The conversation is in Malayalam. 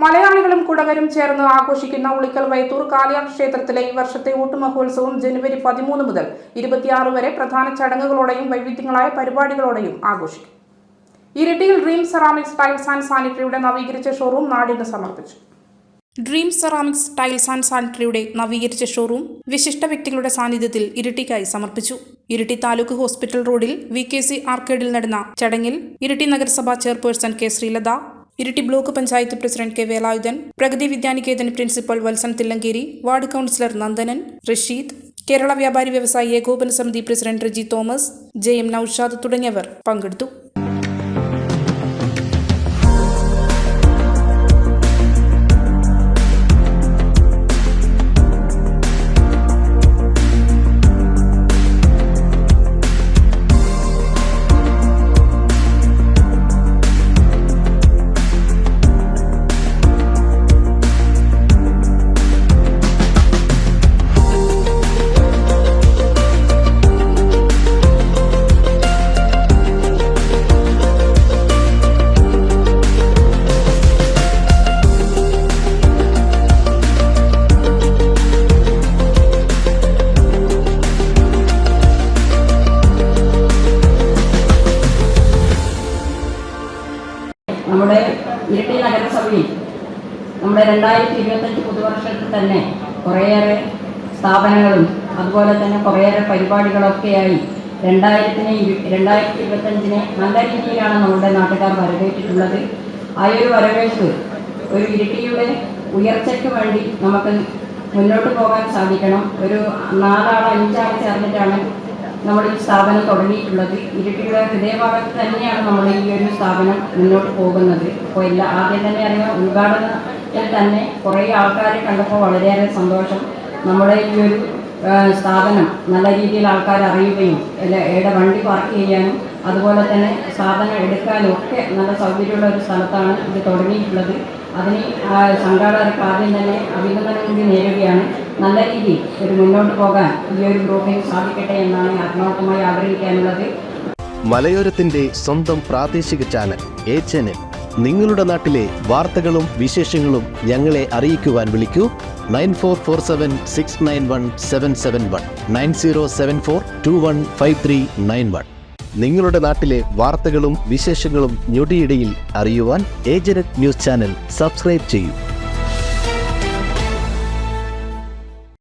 മലയാളികളും കുടകരും ചേർന്ന് ആഘോഷിക്കുന്ന ഉളിക്കൽ വൈത്തൂർ കാളിയാർ ക്ഷേത്രത്തിലെ ഈ വർഷത്തെ ഊട്ടുമഹോത്സവം ജനുവരി 13 മുതൽ 26 വരെ പ്രധാന ചടങ്ങുകളോടെയും വൈവിധ്യങ്ങളായ പരിപാടികളോടെയും ആഘോഷിക്കും. ഇരിട്ടിയിൽ ഡ്രീം സെറാമിക്സ് ടൈൽസ് ആൻഡ് സാനിറ്ററിയുടെ നവീകരിച്ച ഷോറൂം നാടിന് സമർപ്പിച്ചു. ഡ്രീം സെറാമിക്സ് ടൈൽസ് ആൻഡ് സാനിറ്ററിയുടെ നവീകരിച്ച ഷോറൂം വിശിഷ്ട വ്യക്തികളുടെ സാന്നിധ്യത്തിൽ ഇരിട്ടിക്കായി സമർപ്പിച്ചു. ഇരിട്ടി താലൂക്ക് ഹോസ്പിറ്റൽ റോഡിൽ VKC ആർക്കേഡിൽ നടന്ന ചടങ്ങിൽ ഇരിട്ടി നഗരസഭാ chairperson K. Sreelatha, Iritty block panchayat president K. Velayudhan, Pragathi Vidyaniketan principal Valsan Thillankeri, ward councillor Nandanan, Rasheed, Kerala Vyapari Vyavasayi Ekopana Samithi president Reji Thomas, JM Naushad തുടങ്ങിയവർ പങ്കെടുത്തു. നമ്മുടെ ഇരിട്ടി നഗരസഭയിൽ നമ്മുടെ 2025 പുതുവർഷത്തിൽ തന്നെ കുറേയേറെ സ്ഥാപനങ്ങളും അതുപോലെ തന്നെ കുറേയേറെ പരിപാടികളൊക്കെയായി 2025 നല്ല രീതിയിലാണ് നമ്മുടെ നാട്ടുകാർ വരവേറ്റിട്ടുള്ളത്. ആ ഒരു വരവേൽപ്പ് ഒരു ഇരിട്ടിയുടെ ഉയർച്ചയ്ക്ക് വേണ്ടി നമുക്ക് മുന്നോട്ട് പോകാൻ സാധിക്കണം. ഒരു 4 ആൾ 5 ആൾ ചേർന്നിട്ടാണ് നമ്മൾ ഈ സ്ഥാപനം തുടങ്ങിയിട്ടുള്ളത്. ഇരിട്ടിയുടെ ഹൃദയഭാഗത്ത് തന്നെയാണ് നമ്മൾ ഈ ഒരു സ്ഥാപനം മുന്നോട്ട് പോകുന്നത്. അപ്പോൾ ആദ്യം തന്നെ അറിയാം, ഉദ്ഘാടനത്തിൽ തന്നെ കുറേ ആൾക്കാരെ കണ്ടപ്പോൾ വളരെയേറെ സന്തോഷം. നമ്മുടെ ഈ ഒരു സ്ഥാപനം നല്ല രീതിയിൽ ആൾക്കാർ അറിയുകയും എവിടെ വണ്ടി പാർക്ക് ചെയ്യാനും അതുപോലെ തന്നെ സാധനം എടുക്കാനും ഒക്കെ നല്ല സൗകര്യമുള്ള ഒരു സ്ഥലത്താണ് ഇത് തുടങ്ങിയിട്ടുള്ളത്. അതിന് സംഘാടകർക്ക് ആദ്യം തന്നെ അഭിനന്ദനം കൂടി നേരുകയാണ്. നല്ല രീതിയിൽ ഒരു മുന്നോട്ട് പോകാൻ ഈ ഒരു ഗ്രൂപ്പിന് സാധിക്കട്ടെ എന്നാണ് ആത്മാർത്ഥമായി ആഗ്രഹിക്കാനുള്ളത്. മലയോരത്തിന്റെ സ്വന്തം പ്രാദേശിക ചാനൽ A Channel. നിങ്ങളുടെ നാട്ടിലെ വാർത്തകളും വിശേഷങ്ങളും ഞങ്ങളെ അറിയിക്കുവാൻ വിളിക്കൂ 9447691771 9074215391. നിങ്ങളുടെ നാട്ടിലെ വാർത്തകളും വിശേഷങ്ങളും ഞൊടിയിടയിൽ അറിയുവാൻ ഏജനറ്റ് ന്യൂസ് ചാനൽ സബ്സ്ക്രൈബ് ചെയ്യൂ.